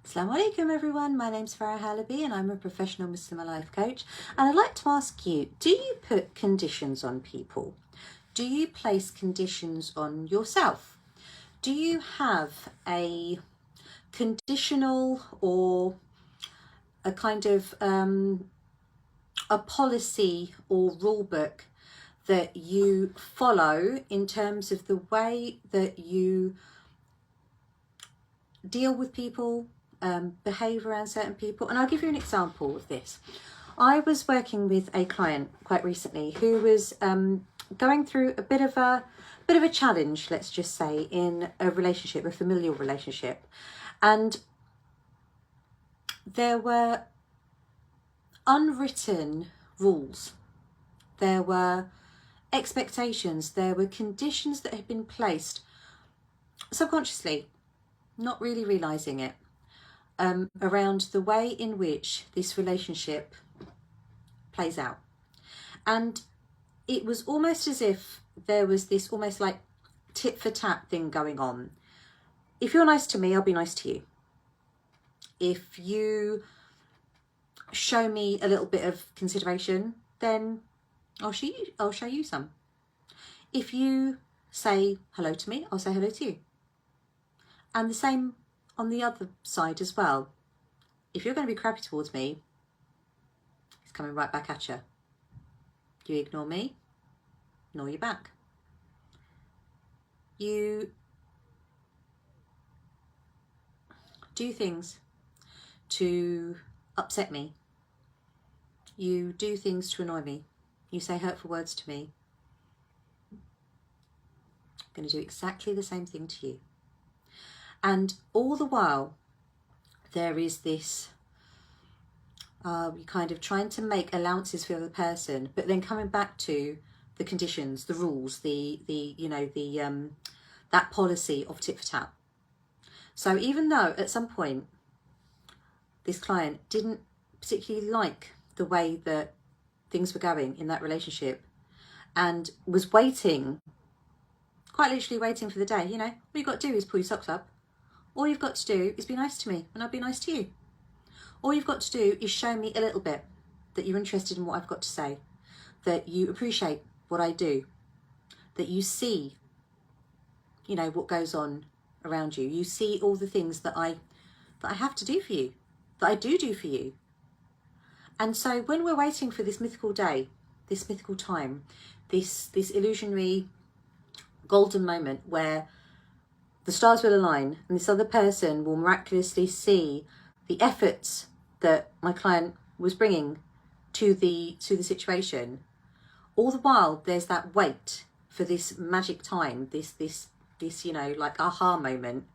Assalamu alaikum everyone, my name's Farah Halaby and I'm a professional Muslim life coach, and I'd like to ask you, do you put conditions on people? Do you place conditions on yourself? Do you have a conditional or a kind of a policy or rule book that you follow in terms of the way that you deal with people, behave around certain people? And I'll give you an example of this. I was working with a client quite recently who was going through a bit of a challenge, let's just say, in a relationship, a familial relationship, and there were unwritten rules, there were expectations, there were conditions that had been placed subconsciously, not really realizing it, around the way in which this relationship plays out. And it was almost as if there was this almost like tit for tat thing going on. If you're nice to me, I'll be nice to you. If you show me a little bit of consideration, then I'll show you some. If you say hello to me, I'll say hello to you. And the same on the other side as well. If you're going to be crappy towards me, it's coming right back at you. You ignore me, ignore you back. You do things to upset me. You do things to annoy me. You say hurtful words to me. I'm going to do exactly the same thing to you. And all the while, there is this, you're kind of trying to make allowances for the other person, but then coming back to the conditions, the rules, that policy of tit for tat. So even though at some point this client didn't particularly like the way that things were going in that relationship and was waiting, quite literally waiting for the day, all you've got to do is pull your socks up. All you've got to do is be nice to me and I'll be nice to you. All you've got to do is show me a little bit that you're interested in what I've got to say, that you appreciate what I do, that you see, what goes on around you. You see all the things that I have to do for you, that I do for you. And so when we're waiting for this mythical day, this mythical time, this illusionary golden moment where the stars will align and this other person will miraculously see the efforts that my client was bringing to the situation, all the while there's that wait for this magic time, this like aha moment.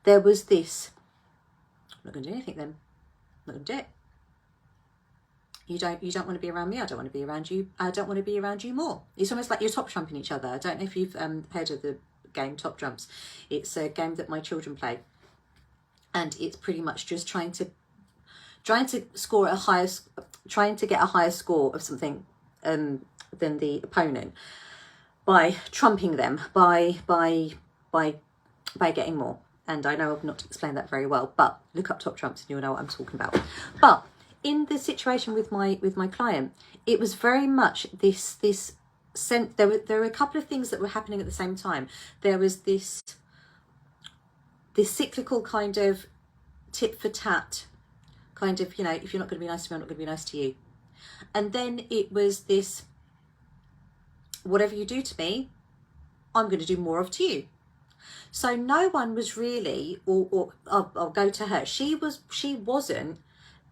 There was this, I'm not going to do anything then. I'm not going to do it. You don't want to be around me, I don't want to be around you, I don't want to be around you more. It's almost like you're top trumping each other. I don't know if you've heard of the game Top Trumps. It's a game that my children play, and it's pretty much just trying to score trying to get a higher score of something than the opponent by trumping them, by getting more. And I know I've not explained that very well, but look up Top Trumps and you'll know what I'm talking about. But in the situation with my client, it was very much this sense. There were a couple of things that were happening at the same time. There was this cyclical kind of tit for tat kind of, if you're not going to be nice to me, I'm not going to be nice to you. And then it was this, whatever you do to me, I'm going to do more of to you. So no one was really, or I'll go to her. She wasn't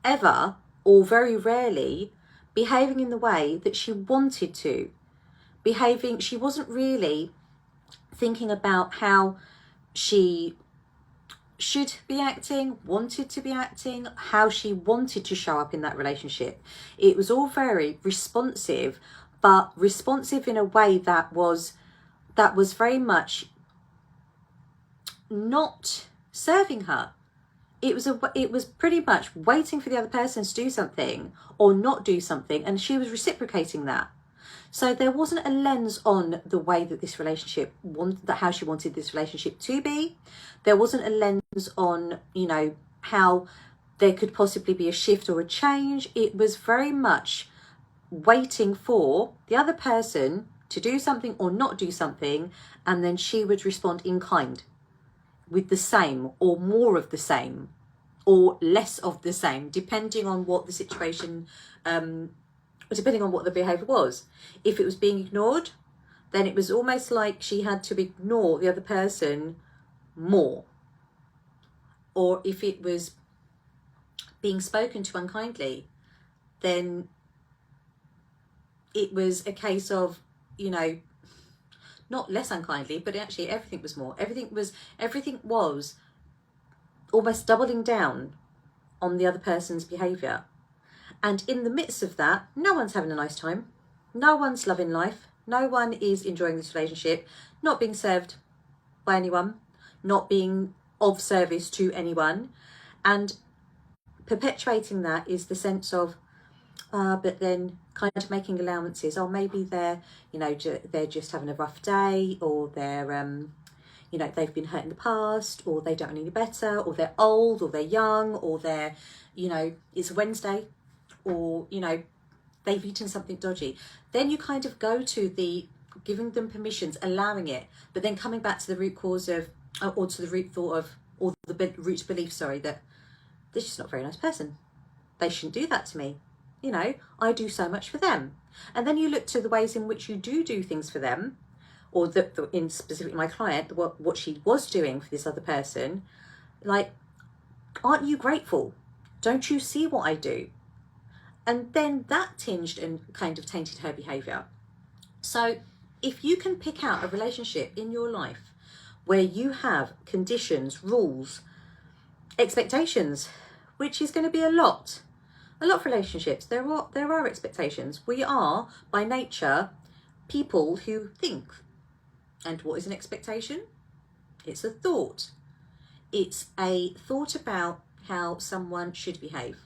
ever, or very rarely, behaving in the way that she wanted to. She wasn't really thinking about how she should be acting, wanted to be acting, how she wanted to show up in that relationship. It was all very responsive, but responsive in a way that was very much not serving her. It was pretty much waiting for the other person to do something or not do something, and she was reciprocating that. So there wasn't a lens on the way that this relationship how she wanted this relationship to be. There wasn't a lens on, you know, how there could possibly be a shift or a change. It was very much waiting for the other person to do something or not do something, and then she would respond in kind with the same or more of the same or less of the same, depending on what the situation, depending on what the behaviour was. If it was being ignored, then it was almost like she had to ignore the other person more. Or if it was being spoken to unkindly, then it was a case of, you know, not less unkindly, but actually everything was more. Everything was almost doubling down on the other person's behaviour. And in the midst of that, no one's having a nice time. No one's loving life. No one is enjoying this relationship, not being served by anyone, not being of service to anyone. And perpetuating that is the sense of, but then kind of making allowances. Oh, maybe they're, you know, they're just having a rough day, or they're, you know, they've been hurt in the past, or they don't know any better, or they're old, or they're young, or they're, you know, it's Wednesday, or, you know, they've eaten something dodgy. Then you kind of go to the giving them permissions, allowing it, but then coming back to the root cause of, or to the root thought of, or the root belief, sorry, that they're just not a very nice person. They shouldn't do that to me. You know, I do so much for them. And then you look to the ways in which you do things for them, or in specifically my client, what she was doing for this other person. Like, aren't you grateful? Don't you see what I do? And then that tinged and kind of tainted her behaviour. So if you can pick out a relationship in your life where you have conditions, rules, expectations, which is going to be a lot of relationships, there are expectations. We are by nature people who think. And what is an expectation? It's a thought. It's a thought about how someone should behave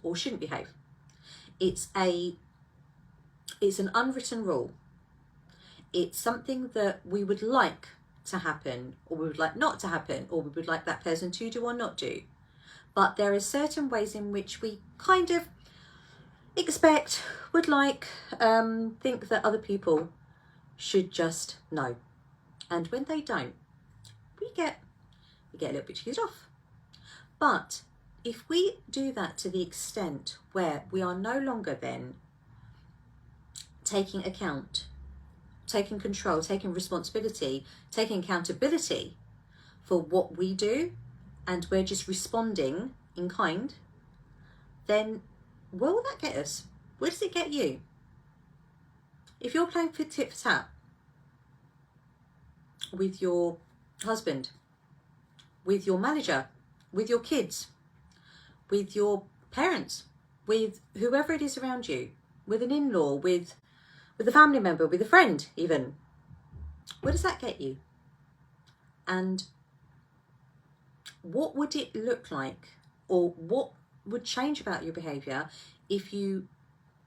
or shouldn't behave. It's an unwritten rule. It's something that we would like to happen, or we would like not to happen, or we would like that person to do or not do. But there are certain ways in which we kind of expect, would like, think that other people should just know. And when they don't, we get a little bit cheesed off. But if we do that to the extent where we are no longer then taking account, taking control, taking responsibility, taking accountability for what we do, and we're just responding in kind, then where will that get us? Where does it get you? If you're playing for tit for tat with your husband, with your manager, with your kids, with your parents, with whoever it is around you, with an in-law, with a family member, with a friend even, where does that get you? And what would it look like, or what would change about your behaviour if you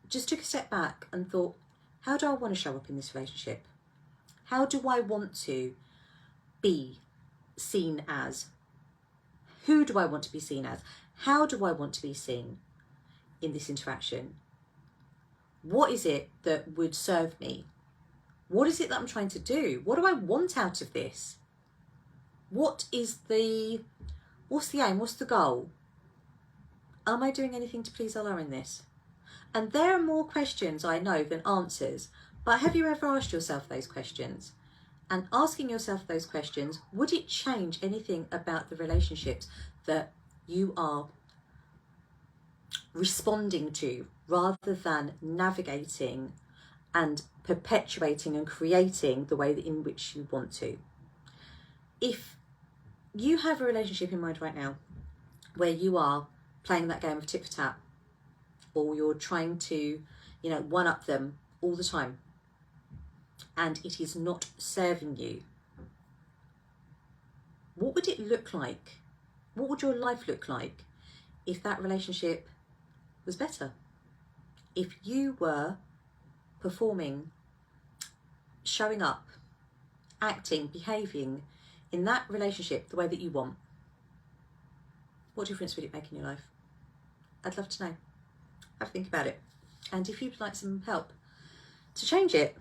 just took a step back and thought, how do I want to show up in this relationship? How do I want to be seen as? Who do I want to be seen as? How do I want to be seen in this interaction? What is it that would serve me? What is it that I'm trying to do? What do I want out of this? What's the aim? What's the goal? Am I doing anything to please Allah in this? And there are more questions, I know, than answers. But have you ever asked yourself those questions? And asking yourself those questions, would it change anything about the relationships that you are responding to, rather than navigating and perpetuating and creating the way in which you want to? If you have a relationship in mind right now where you are playing that game of tit for tat, or you're trying to, you know, one up them all the time, and it is not serving you, what would it look like? What would your life look like if that relationship was better? If you were performing, showing up, acting, behaving in that relationship the way that you want, what difference would it make in your life? I'd love to know. Have a think about it. And if you'd like some help to change it,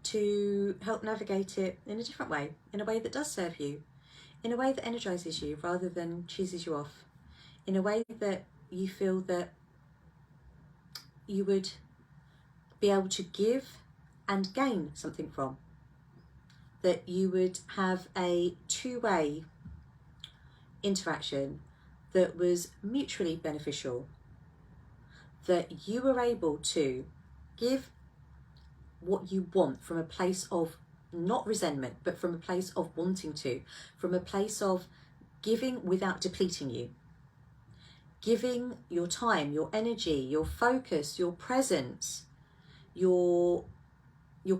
to help navigate it in a different way, in a way that does serve you, in a way that energizes you rather than cheeses you off, in a way that you feel that you would be able to give and gain something from, that you would have a two-way interaction that was mutually beneficial, that you were able to give what you want from a place of not resentment, but from a place of wanting to, from a place of giving without depleting you, giving your time, your energy, your focus, your presence, your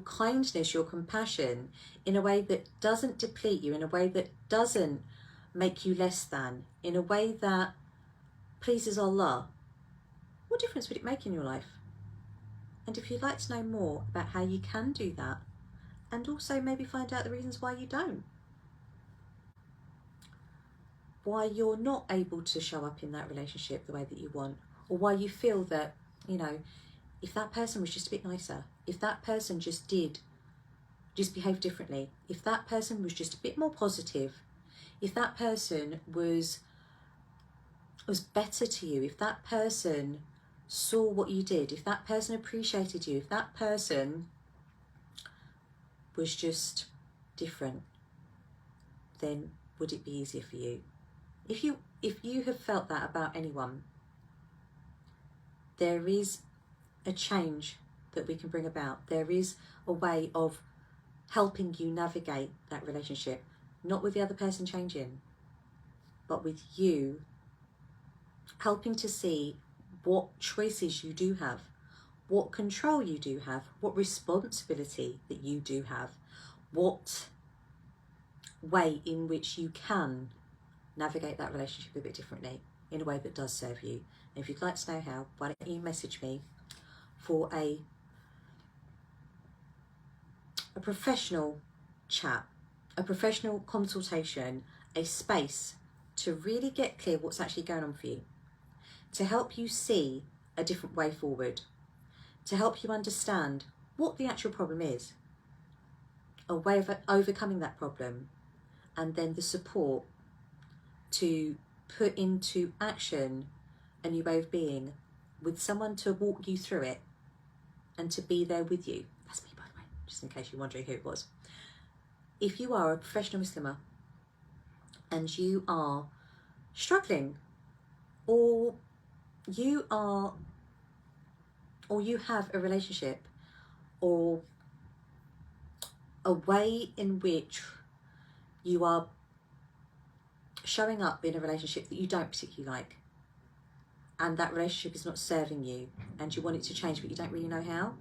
kindness, your compassion, in a way that doesn't deplete you, in a way that doesn't make you less than, in a way that pleases Allah. What difference would it make in your life? And if you'd like to know more about how you can do that, and also maybe find out the reasons why you don't, why you're not able to show up in that relationship the way that you want, or why you feel that, you know, if that person was just a bit nicer, if that person just behave differently, if that person was just a bit more positive, if that person was better to you, if that person saw what you did, if that person appreciated you, if that person was just different, then would it be easier for you? If you have felt that about anyone, there is a change that we can bring about. There is a way of helping you navigate that relationship, not with the other person changing, but with you helping to see what choices you do have, what control you do have, what responsibility that you do have, what way in which you can navigate that relationship a bit differently in a way that does serve you. And if you'd like to know how, why don't you message me for a professional chat, a professional consultation, a space to really get clear what's actually going on for you, to help you see a different way forward, to help you understand what the actual problem is, a way of overcoming that problem, and then the support to put into action a new way of being with someone to walk you through it and to be there with you. That's me, by the way, just in case you're wondering who it was. If you are a professional Muslimah and you are struggling, or you have a relationship or a way in which you are showing up in a relationship that you don't particularly like, and that relationship is not serving you and you want it to change but you don't really know how,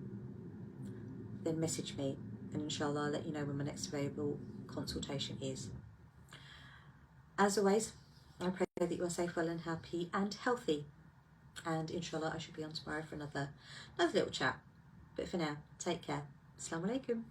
then message me and inshallah I'll let you know when my next available consultation is. As always, I pray that you are safe, well and happy and healthy, and inshallah I should be on tomorrow for another little chat. But for now, take care. Assalamu alaikum.